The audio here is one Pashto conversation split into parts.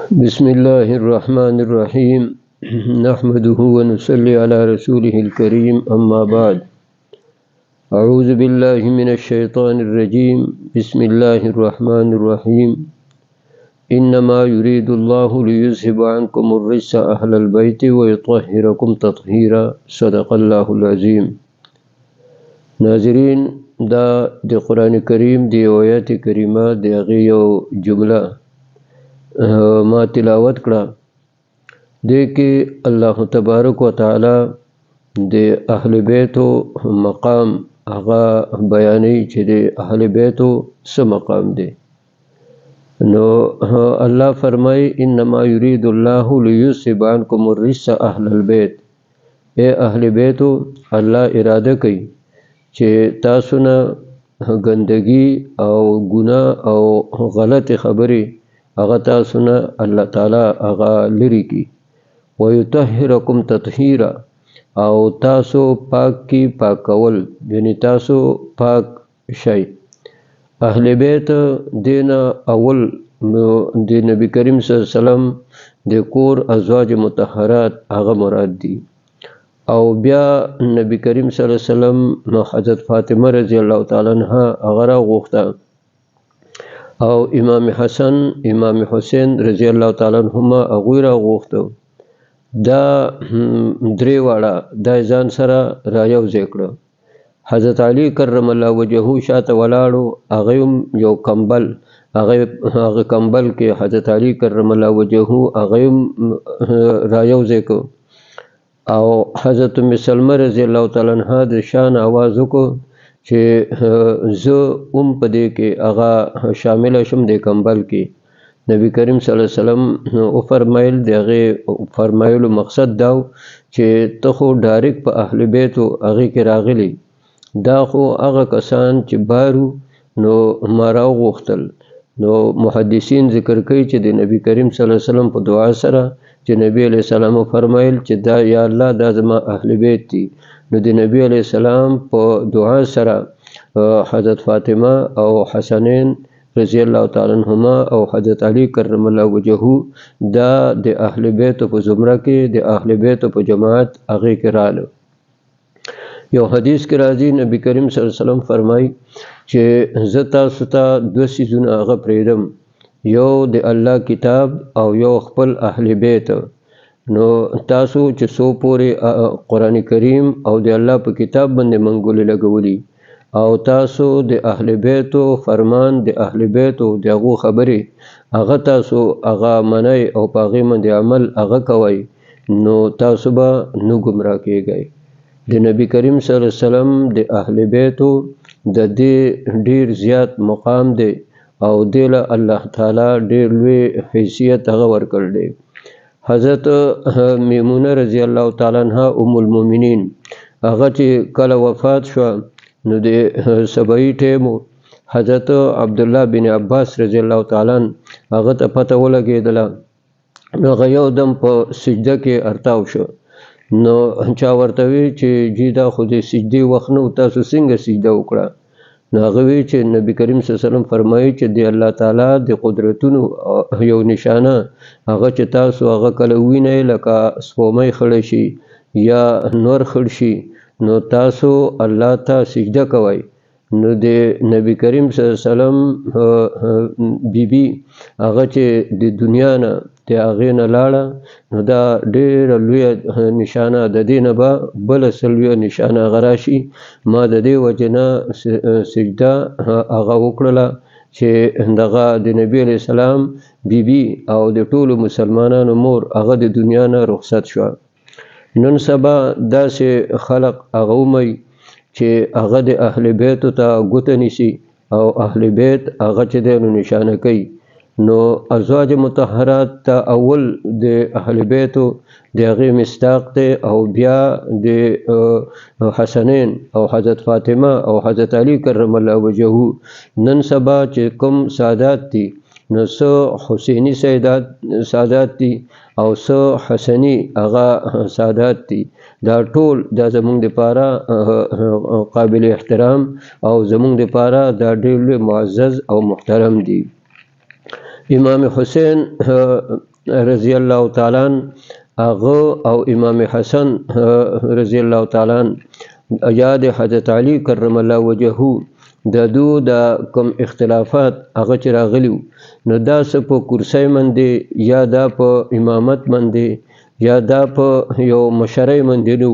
بسم الله الرحمن الرحيم نحمده ونصلي على رسوله الكريم أما بعد أعوذ بالله من الشيطان الرجيم بسم الله الرحمن الرحيم إنما يريد الله ليذهب عنكم الرجس أهل البيت ويطهركم تطهيرا صدق الله العظيم. ناظرین دا قرآن کریم دی آیات کریمه دی هغې یو جمله ما تلاوت کړه. دې کې الله تبارک وتعالی د اهل بیتو مقام هغه بیانوي چې د اهل بیتو څه مقام دی. نو الله فرمایي انما یرید الله لیذهب عنکم الرجس اهل البیت. اے اهل بیتو الله اراده کوي چې تاسو نه ګندګي او ګناه او غلط خبرې هغه تاسو نه الله تعالی هغه لري کی. ويطهرکم تطهیرا او تاسو پاک کی پاکول یعنی تاسو پاک شئ. اهل بیت دین اول د نبی کریم صلی الله علیه وسلم د کور ازواج مطهرات هغه مراد دي. او بیا نبی کریم صلی الله علیه وسلم حضرت فاطمه رضی الله تعالی عنها هغه راغوښته او امام حسن امام حسین رضی الله تعالی عنهما هغوی راغوښته. دا درې واړه دا ځان سره رايوځای کړه. حضرت علی کرم الله وجهه شاته ولاړو، هغه یو کمبل هغه کمبل کې حضرت علی کرم الله وجهه هغه رايوځای کړ. او حضرت ام سلمہ رضی الله تعالی عنها د شان आवाज وکړ چې زه په دې کې هغه شامل شم د کمبل کې. نبی کریم صلی الله علیه وسلم او فرمایل دغه فرمایلو مقصد دا چې ته خو ډایرکټ په اهل بیت او هغه کې راغلی، دا خو هغه کسان چې بارو نو ماراو غوښتل. نو محدثین ذکر کوي چې د نبی کریم صلی الله علیه وسلم په دعا سره چې نبی علیہ السلام فرمایل چې دا یا الله دا زما اهل بیت دي. نو د نبی علیہ السلام په دعا سره حضرت فاطمه او حسنین رضی الله تعالی عنهما او حضرت علی کرم الله وجهه دا د اهل بیت په زمره کې د اهل بیت په جماعت هغه کې رااله. یو حدیث کې راځي نبی کریم صلی الله علیه وسلم فرمایي چې زه تاسو ته دوه څیزونه هغه پرېږدم، یو د الله کتاب او یو خپل اهل بیت. نو تاسو چې څو پورې قرآن کریم او د الله په کتاب باندې منګولې لګولي او تاسو د اهل بیتو فرمان د اهل بیتو دغه خبرې هغه تاسو هغه منئ او په هغې باندې عمل هغه کوئ، نو تاسو به نه ګمراه کیږئ. د نبی کریم صلی الله علیه وسلم د اهل بیتو د دې ډیر زیات مقام دی او دې له الله تعالی ډیر لوی حیثیت هغه ورکړ دی. حضرت میمونه رضی الله تعالی عنها ام المؤمنین هغه چې کله وفات شو نو د سبعی ټیمو حضرت عبدالله بن عباس رضی الله تعالی عنه هغه ته پته ولګېدله. نو هغه یو دم په سجده کې ارتاو شو. نو چا ورته وی چې جی دا خو د سجدې وخت نه و، تاسو څنګه سجده وکړه؟ نو هغه وی چې نبی کریم صلی الله علیه وسلم فرمایي چې د الله تعالی د قدرتونو یو نشانه هغه چې تاسو هغه کله وینئ لکه سپومۍ خړه شي یا نور خړ شي نو تاسو الله ته سجده کوئ. نو د نبی کریم صلی الله علیه وسلم بیبي هغه چې د دنیا نه د هغې نه لاړه نو دا ډېره لویه نشانه د دې نه به بله څه لویه نشانه هغه راشي. ما د دې وجې نه سجده هغه وکړله چې دغه د نبی علیه السلام بیبي او د ټولو مسلمانانو مور هغه د دنیا نه رخصت شوه. نن سبا داسې خلق هغه ومئ چې هغه د اهل بیتو ته ګوته نیسي او اهل بیت هغه چې دی نو نشانه کوي. نو ازواج مطهرات ته اول د اهل بیتو د هغې مصداق دی او بیا د حسنین او حضرت فاطمه او حضرت علی کرم الله وجهه. نن سبا چې کوم سادات دي نو څه حسینی سادات دي او څه حسنی هغه سادات دي، دا ټول دا زمونږ دپاره قابل احترام او زمونږ دپاره دا ډېر لوی معزز او محترم دي. امام حسین رضی الله تعالی عنہ هغه او امام حسن رضی الله تعالی عنہ یا د حضرت علی کرم الله وجهه د دو د کوم اختلافات هغه چې راغلیو نو دا څه په کرسۍ باندې یا دا په امامت باندې یا دا په یو مشرۍ باندې نو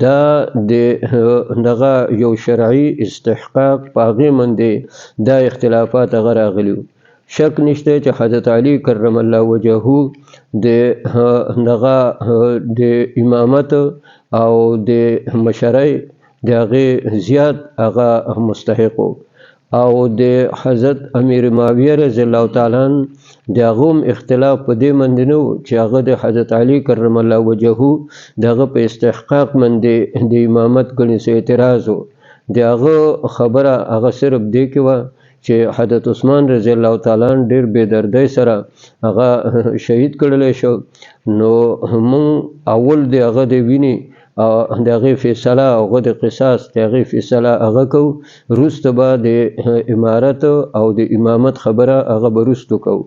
دا د دغه یو شرعي استحقاق په هغې باندې دا اختلافات هغه راغلیو. شک نشته چې حضرت علی کرم الله وجهه د دغه د امامت او د مشرۍ د هغې زیات هغه مستحق او د حضرت امیر معاویه رضی الله تعالی عنہ د هغه هم اختلاف په دې باندې نه و چې هغه د حضرت علی کرم الله وجهه د هغه په استحقاق باندې د امامت ګڼې څه اعتراض و. د هغه خبره هغه صرف دې کې وه چې حضرت عثمان رضی الله تعالی عنہ ډېر بې دردۍ سره هغه شهید کړلی شو نو موږ اول د هغه د وینې د هغې فیصله او هغه د قصاص د هغې فیصله هغه کوو، وروسته به د امارت او د امامت خبره هغه به وروستو کوو.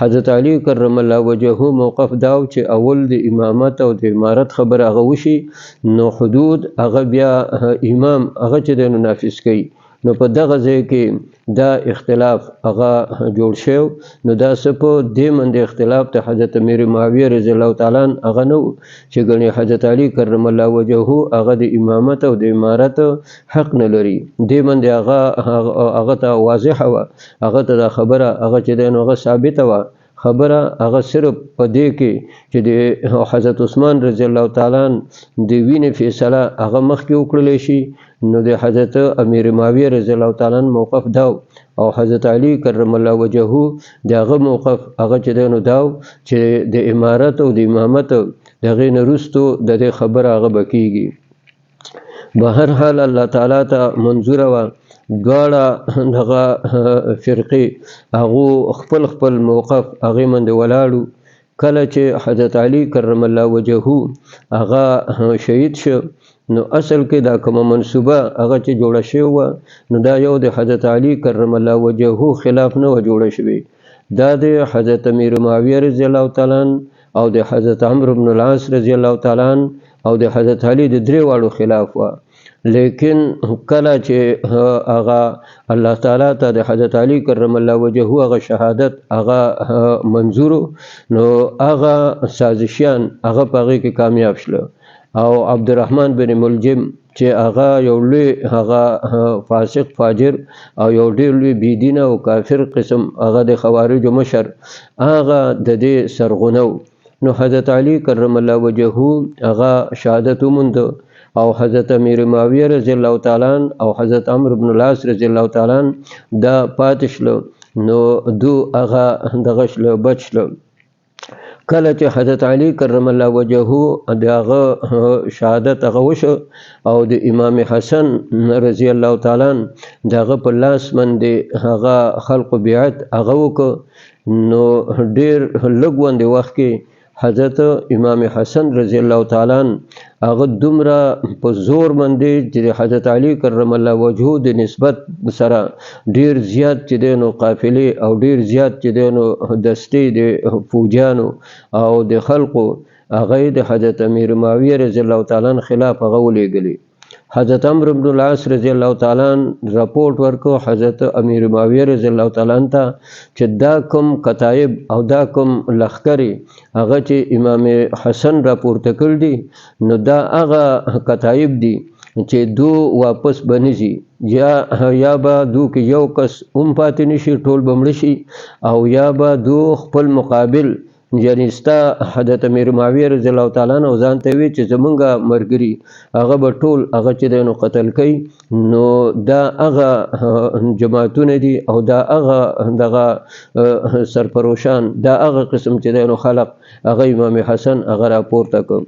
حضرت علی کرم الله وجهه موقف داو چې اول د امامت او د امارت خبره هغه وشي نو حدود هغه بیا امام هغه چې دی نو نافذ کوي. نو په دغه ځای کې دا اختلاف هغه جوړ شو نو دا څه په دې باندې اختلاف د حضرت امیر معاویه رضی الله تعالی عنہ هغه نه و چې ګڼې حضرت علی کرم الله وجهه هغه د امامت او د امارت حق نه لري. دې باندې هغه ته واضحه وه، هغه ته دا خبره هغه چې دی نو هغه ثابته وه. خبره هغه صرف په دې کې چې د حضرت عثمان رضی الله تعالی عنہ د وینې فیصله هغه مخکې وکړلی شي نو د حضرت امیر معاویه رضی الله تعالی عنہ موقف داو او حضرت علی کرم الله وجهه د هغه موقف هغه چې دی نو داو چې د امارت او د امامت د هغې نه وروستو د دې خبره هغه به کېږي. به هر حال الله تعالی ته منظوره وه دواړه دغه فرقې هغو خپل خپل موقف هغې باندې ولاړو. کله چې حضرت علی کرم الله وجهه هغه شهید شو نو اصل کې دا کومه منصوبه هغه چې جوړه شوې وه نو دا یو د حضرت علی کرم الله وجهه خلاف نه وه جوړه شوې، دا د حضرت امیر معاویه رضی الله تعالی عنہ او د حضرت عمرو بن العاص رضی الله تعالی عنہ او د حضرت علی د درې واړو خلاف وه. لیکن کله چې هغه الله تعالی ته د حضرت علی کرم الله وجهه هغه شهادت هغه منظور نو هغه سازشیان هغه په هغې کې کامیاب شله او عبدالرحمن بن ملجم چې هغه یو لوی هغه فاسق فاجر او یو ډېر لوی بېدینه او کافر قسم هغه د خوارجو مشر هغه د دې سرغونه نو حضرت علی کرم الله وجهه هغه شهادت وموند او حضرت امیر معاویه رضی الله تعالی عنہ او حضرت عمرو بن العاص رضی الله تعالی عنہ دا پاتې شله نو دو هغه دغه شله بچ شله. کله چې حضرت علی کرم الله وجهه د هغه شهادت هغه وشو او د امام حسن رضی الله تعالی عنہ د هغه په لاس باندې هغه خلق بیعت هغه وکړه نو ډېر لږ غوندې وخت کې حضرت امام حسن رضی الله تعالی عنہ هغه دومره په زور باندې چې حضرت علی کرم الله وجهه د نسبت سره ډیر زیات چې دی نو قافلې او ډیر زیات چې دی نو دستې د فوجیانو او د خلقو هغه د حضرت امیر معاویه رضی الله تعالی عنہ خلاف هغه ولېږلي. حضرت عمرو بن العاص رضی الله تعالی عنہ رپورټ ورکړ حضرت امیر معاویه رضی الله تعالی عنہ ته چې دا کوم کتایب او دا کوم لښکرې هغه چې امام حسن راپورته کړي دي نو دا هغه کتایب دي چې دو واپس به نه ځي، یا به دو کې یو کس هم پاتې نشي ټول به مړه شي او یا به دو خپل مقابل یعنی ستا حضرت امیر معاویه رضی الله تعالی عنہ ځان ته وی چې زمونږ مرګري هغه به ټول هغه چې دی نو قتل کوي. نو دا هغه جماعتونه دي او دا هغه دغه سرپروشان دا هغه قسم چې دی نو خلق هغه امام حسن هغه راپورته کړ.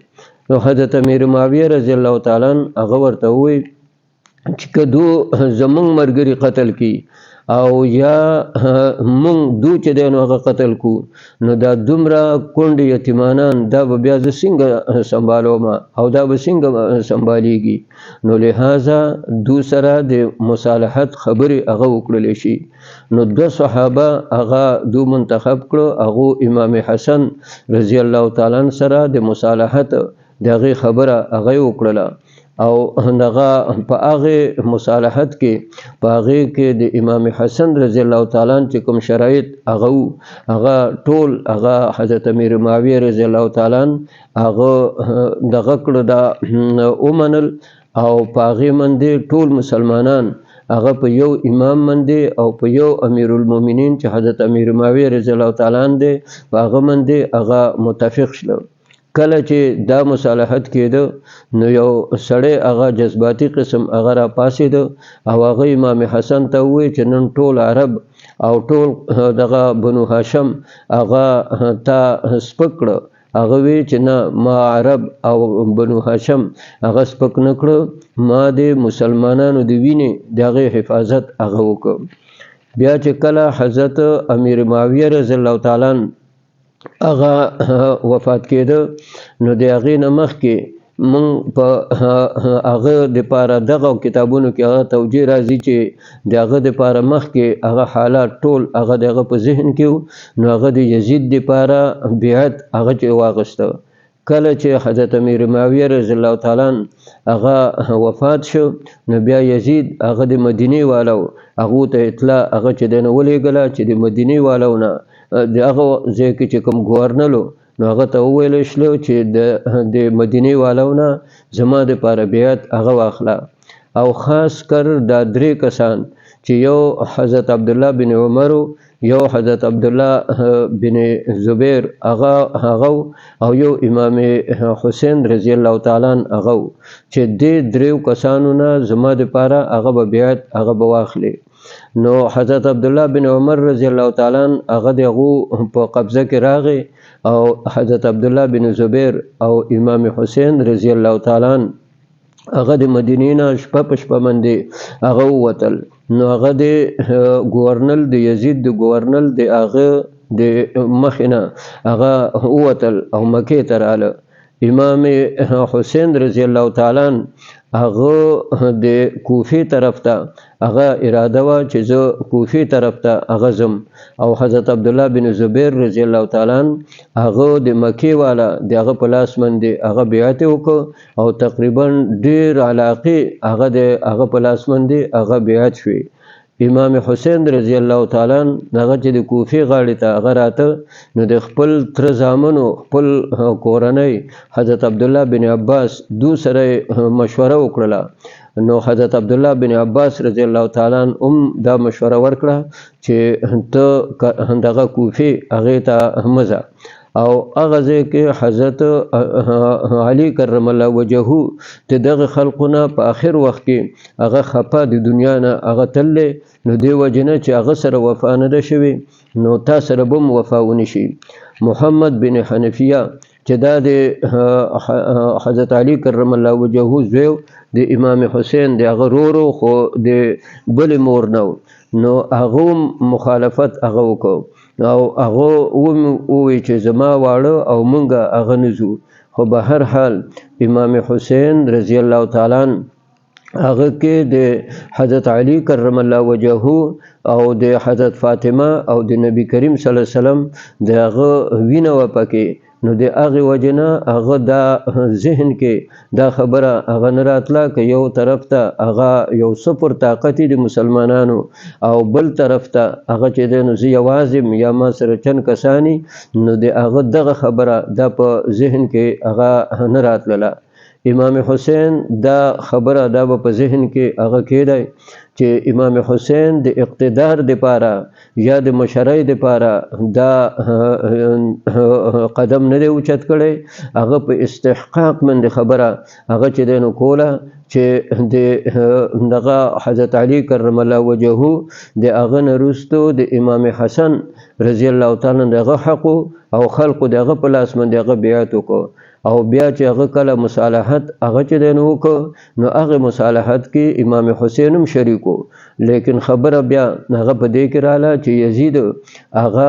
نو حضرت امیر معاویه رضی الله تعالی عنہ هغه ورته ووی چې که دو زمونږ مرګري قتل کی او یا مونږ دو چې دی نو هغه قتل کو نو دا دومره کونډې یتیمانان دا به بیا زه څنګه سنبالوم او دا به څنګه سنبالیږي. نو لہذا دو سره د مصالحت خبرې هغه وکړلی شي. نو دو صحابه هغه دو منتخب کړو، هغه امام حسن رضی الله تعالی عنہ سره د مصالحت د هغې خبره هغه وکړله او هغه په هغې مصالحت کې په هغې کې د امام حسن رضی الله تعالی عنہ چې کوم شرایط هغه ټول هغه حضرت امیر معاویه رضی الله تعالی عنہ هغه دغه کړه دا ومنل او په هغې باندې ټول مسلمانان هغه په یو امام باندې او په یو امیر المؤمنین چې حضرت امیر معاویه رضی الله تعالی عنہ دی په هغه باندې هغه متفق شله. کله چې دا مصالحت کېده نو یو سړی هغه جذباتي قسم هغه را پاسېده او هغه امام حسن ته ووایي چې نن ټول عرب او ټول دغه بنو هاشم هغه تا سپک کړه. هغه وی چې نه، ما عرب او بنو هاشم هغه سپک نه کړه، ما د مسلمانانو د وینې د هغې حفاظت هغه وکړه. بیا چې کله حضرت امیر معاویه رضی الله تعالی عنہ هغه وفات کېده نو د هغې نه مخکې مونږ په هغه دپاره دغه کتابونو کې هغه توجیه راځي چې د هغه دپاره مخکې هغه حالات ټول هغه د هغه په ذهن کې وو. نو هغه د یزید دپاره بیعت هغه چې واغسته. کله چې حضرت امیر معاویه رضی الله تعالی عنہ هغه وفات شو نو بیا یزید هغه د مدینې والو هغو ته اطلاع هغه چې دی نه ولېږله چې د مدینې والو نه د هغه ځای کې چې کوم ګورنل نو هغه ته وویلی شلو چې د مدینې والو نه زما دپاره بیعت هغه واخله. او خاص کر دا درې کسان چې یو حضرت عبدالله بن عمر، یو حضرت عبدالله بن زبیر هغه او یو امام حسین رضی الله تعالی عنہ هغه چې دې دریو کسانو نه زما دپاره هغه به بیعت هغه به واخلي. نو حضرت عبدالله بن عمر رضی الله تعالی عنہ هغه د هغو په قبضه کې راغی او حضرت عبدالله بن زبیر او امام حسین رضی الله تعالی عنہ هغه د مدینې نه شپه په شپه باندې هغه ووتل. نو هغه د ګورنل د یزید د ګورنل د هغه د مخې نه هغه ووتل او مکې ته راله. امام حسین رضی الله تعالی عنہ هغه د کوفې طرف ته هغه اراده وه چې زه کوفې طرف ته هغه ځم او حضرت عبدالله بن زبیر رضی الله تعالی عنہ هغه د مکې والا د هغه په لاس باندې هغه بیعت وکړ او تقریبا ډېر علاقې هغه د هغه په لاس باندې هغه بیعت شوې. امام حسین رضی الله تعالی عنہ هغه چې د کوفې غاړې ته هغه راته نو د خپل تره زامنو خپل کورنۍ حضرت عبدالله بن عباس دو سره مشوره وکړله. نو حضرت عبدالله بن عباس رضی الله تعالی عنہ دا مشوره ورکړه چې ته دغه کوفې هغې ته مه ځه او هغه ځای کې حضرت علي کرم الله وجهه د دغه خلقو نه په آخر وخت کې هغه خفه د دنیا نه هغه تللی. نو دې وجې نه چې هغه سره وفا نه ده شوې نو تا سره به هم وفا ونه شي. محمد بن حنفیه چې دا د حضرت علي کرم الله وجهه زوی د امام حسین د هغه ورور خو د بلې مور نه نو هغه مخالفت هغه وکړ او هغه ووایي چې زما واړه او مونږ هغه نه ځو. خو به هر حال امام حسین رضی الله تعالی عنہ هغه کې د حضرت علی کرم الله وجهه او د حضرت فاطمه او د نبی کریم صلی الله علیه وسلم د هغه وینه وه پکې. نو د هغې وجې نه هغه دا ذهن کې دا خبره هغه نه راتله که یو طرف ته هغه یو څه پر طاقت د مسلمانانو او بل طرف ته هغه چې دی نو زه یوازې یا ما سره چند کسانی نو د هغه دغه خبره دا په ذهن کې هغه نه راتلله. امام حسین دا خبره دا به په ذهن کې هغه کېدی چې امام حسین د اقتدار دپاره یا د مشرۍ دپاره دا قدم نه دی اوچت کړی. هغه په استحقاق باندې خبره هغه چې دی نو کوله چې د دغه حضرت علی کرم الله وجهه د هغه نه وروستو د امام حسن رضی الله تعالی عنه دغه حق او خلقو دغه په لاس باندې هغه بیعت وکړو او بیا چې هغه کله مصالحت هغه چې دی نو وکړ نو هغه مصالحت کې امام حسین هم شریک و، لیکن خبره بیا هغه په دې کې رااله چې یزید هغه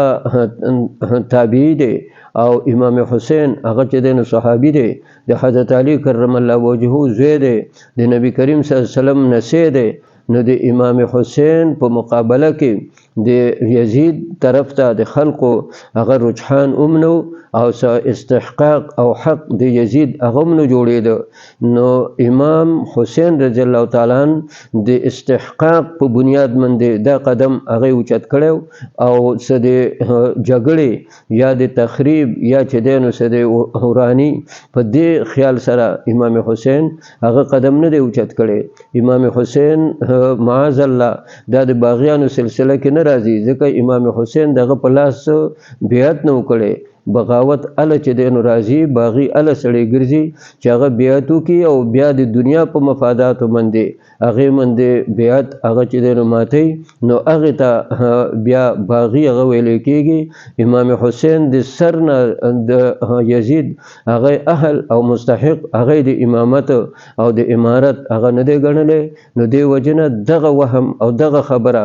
تابعی دی او امام حسین هغه چې دی نو صحابي دی، د حضرت علی کرم الله وجهه زوی دی، د نبی کریم صلی الله علیه وسلم نسی دی. نو د امام حسین په مقابله کې د یزید طرف ته د خلقو هغه رجحان اومنو او استحقاق او حق د یزید هغه نه جوړېده. نو امام حسین رضی الله تعالی عنہ د استحقاق په بنیاد باندې دا قدم هغه اوچت کړو او څه د جګړې یا د تخریب یا چې دینو څه د ورانی په دې خیال سره امام حسین هغه قدم نه دی اوچت کړي. امام حسین معاذ الله دا د باغیانو سلسله کې نه راځي، ځکه امام حسین دغه په لاس بیعت نه وکړي. بغاوت ال چې دینو راځي باغی ال سړی ګرځي چې هغه بیعت وکړي او بیا د دنیا په مفاداتو باندې هغه باندې بیعت هغه چې دینو ماتي نو هغه ته بیا باغی هغه ویل کېږي. امام حسین د سر نه د یزید هغه اهل او مستحق هغه د امامت او د امارت هغه نه دی ګڼلی. نو دی وجنه دغه وهم او دغه خبره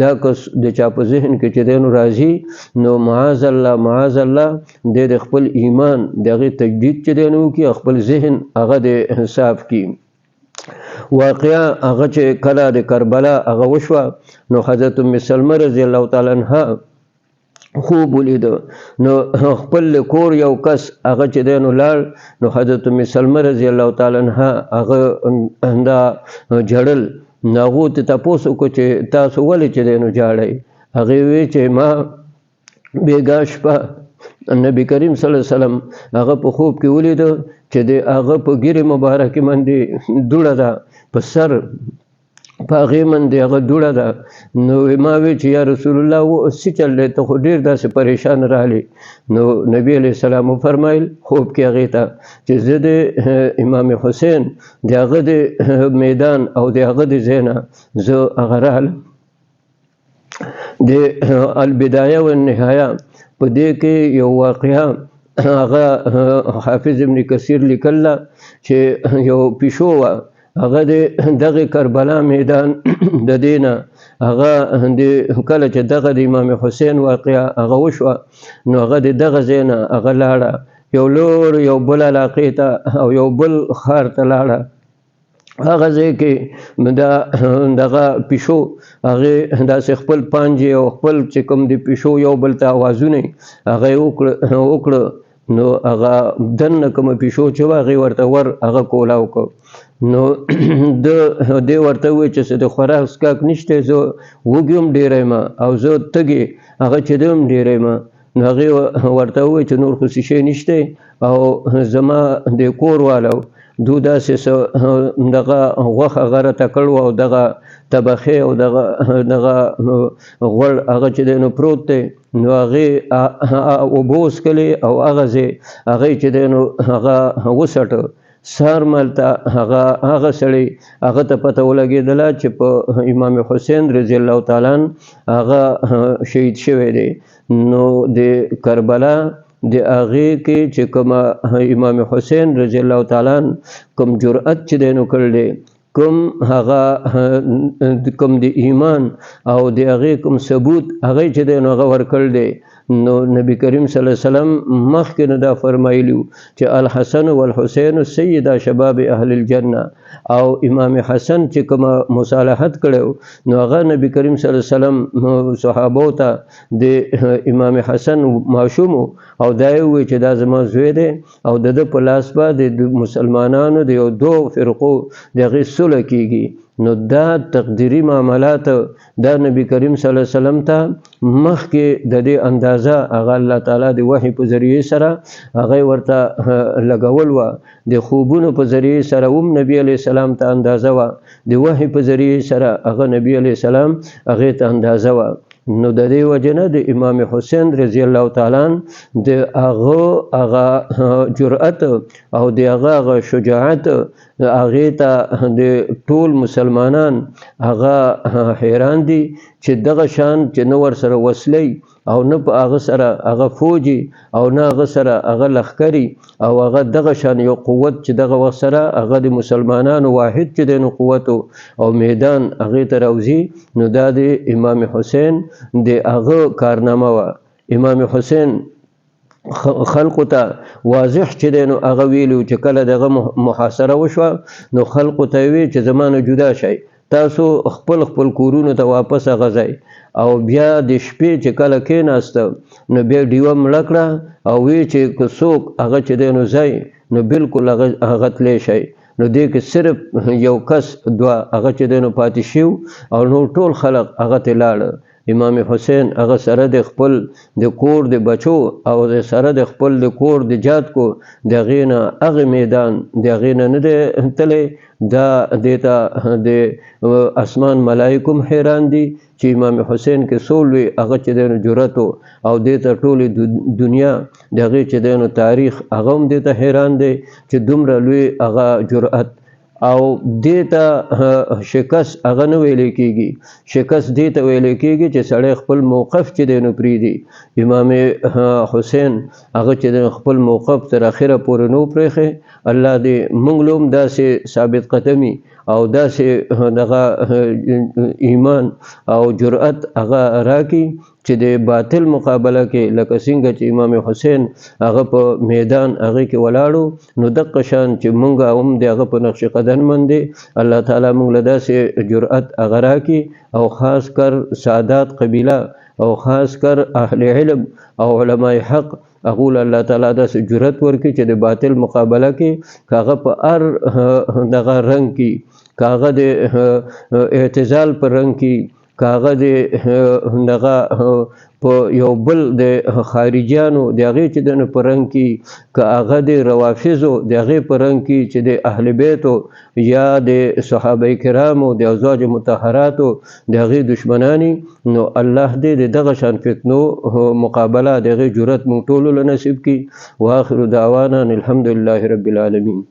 دا کس د چا په ذهن کې چې دینو راځي نو معاذ الله د خپل ایمان دغه تجدید چې دینو کې خپل ذهن هغه د صاف کی. واقعا هغه چې کله د کربلا هغه وشوه نو حضرت ام سلمہ رضی الله تعالی عنها خوب ولید، نو خپل کور یو کس هغه چې دینو لاړ نو حضرت ام سلمہ رضی الله تعالی عنها هغه دا جړل ناغو ته تاسو کو چې تاسو ولې چې دینو جاړی، هغه وی چې ما بیګا شپه نبی کریم صلی الله علیه وسلم هغه په خوب کې ولید چې د هغه په ګیره مبارکه باندې دوړه ده، په سر په هغې باندې هغه دوړه ده. نو ما وی چې یا رسول الله څه چل دی، ته خو ډېر داسې پریشان راغلی. نو نبی علیه السلام وفرمایل خوب کې هغې ته چې زه د امام حسین د هغه د میدان او د هغه د ځای نه زه هغه راغلم. د البدایه والنهایه په دې کې یو واقعه هغه حافظ ابن کثیر لیکله چې یو پیشو وه، هغه دغه کربلا میدان د دینه هغه کله چې دغه د امام حسین واقعه هغه وشوه نو هغه دغه ځای نه هغه لاړه یو لور یو بل علاقې ته او یو بل ښار ته لاړه. هغه ځای کې دغه پیشو هغې داسې خپل پانجې او خپل چې کوم د پیشو یو بل ته اوازونه هغه یې وکړه نو هغه دننه کومه پیشو چې وه هغې ورته هغه کولاو کړ. نو دې ورته ووایي چې څه د خوراک څښاک نشته، زه وږی هم ډېره یم او زه تږې هغه چې دی هم ډېره یم. نو هغې ورته ووایي چې نور خو څه شی نشته او زما د کور والو دو داسې دغه غوښه هغه راته کړو او دغه طبخې او دغه غوړ هغه چې دی نو پروت دی، نو هغې اوبه وڅښلې او هغه ځای هغې چې دی نو هغه وڅټه. سهار مهالته هغه سړی هغه ته پته ولګېدله چې په امام حسین رضی الله تعالی عنه هغه شهید شوی دی. نو د کربلا د هغې کې چې کومه امام حسین رضی الله تعالی عنه کوم جرأت چې دی نو کړی، کوم هغه کوم د ایمان او د هغې کوم ثبوت هغې چې دی نو هغه ورکړی دی. نو نبی کریم صلی الله علیه وسلم مخکې نه دا فرمایلی چې الحسن والحسین سیدا شباب اهل الجنه، او امام حسن چې کومه مصالحت کړی نو هغه نبی کریم صلی الله علیه وسلم صحابو ته د امام حسن ماشوم او دا یې ووایي چې دا زما زوی دی او د ده په لاس به د مسلمانانو د یو دو فرقو د هغې صلح کېږي. نو دا تقدیری معاملات دا نبی کریم صلی الله علیه وسلم ته مخکې د دې اندازه هغه الله تعالی د وحی په ذریعې سره هغه ورته لګول وه، د خوبونو په ذریعې سره هم نبی علیه السلام ته اندازه وه، د وحی په ذریعې سره هغه نبی علیه السلام هغې ته اندازه وه. نو د دې وجه نه د امام حسین رضی الله تعالی عنه د هغه جرأت او د هغه شجاعت هغې ته د ټول مسلمانان هغه حیران دي چې دغه شان چې نه ورسره وسلې او نه په هغه سره هغه فوجي او نه هغه سره هغه لښکري او هغه دغه شان یو قوت چې دغه وخت سره هغه د مسلمانانو واحد چې دی نو قوت او میدان هغې ته راوځي، نو دا د امام حسین د هغه کارنامه وه. امام حسین خلقو ته واضح چې دی نو هغه ویلي چې کله دغه محاصره وشوه نو خلقو ته یې وی چې زما نه جدا شئ، تاسو خپل خپل کورونو ته واپس هغه ځئ. او بیا د شپې چې کله کېناسته نو بیا ډیوه مړه کړه او وی چې که څوک هغه چې دی نو ځئ نو بلکل هغه تلی شئ. نو دې کې صرف یو کس دوه هغه چې دی نو پاتې شو او نور ټول خلق هغه ته لاړه. امام حسین هغه سره د خپل د کور د بچو او د سره د خپل د کور د جات کو د هغې نه هغې میدان د هغې نه دی تلی. دا دیتا د اسمان ملائکم حیران دي چې امام حسین کې څو لوی هغه چې دی نو جرأت او دیتا ټولې دنیا د هغې چې دی نو تاریخ هغه هم دیتا حیران دی چې دومره لوی هغه جرأت او دیتا شکست هغه نه ویلې کېږي. شکست دیتا ویلې کېږي چې سړی خپل موقف چې دی نو پرېږدي. امام حسین هغه چې دی خپل موقف تر اخره پورې نو پرېښی. الله دې موږ له هم داسې ثابت قدمي او داسې دغه ایمان او جرأت هغه راکړي چې د باطل مقابله کې لکه څنګه چې امام حسین هغه په میدان هغې کې ولاړو نو دقه شان چې موږ هم د هغه په نقش قدم باندې الله تعالی موږ له داسې جرأت هغه راکړي او خاص کر سادات قبیله او خاص کر اهل علم او علماء حق اقول الله تعالی داسې جرأت ورکړي چې د باطل مقابله کې کاغه په هر دغه رنګ کې کاغه د اعتزال په رنګ کې کاغه د دغه په یو بل د خارجیانو د هغې چې د نه په رنګ کې که هغه د روافظو د هغې په رنګ کې چې د اهل بیتو یا د صحابه کرامو د ازواج مطهراتو د هغې دشمنانی، نو الله دې د دغه شان فتنو مقابله د هغې جرأت موږ ټولو له نصیب کړي. واخر دعوانا الحمدلله رب العالمین.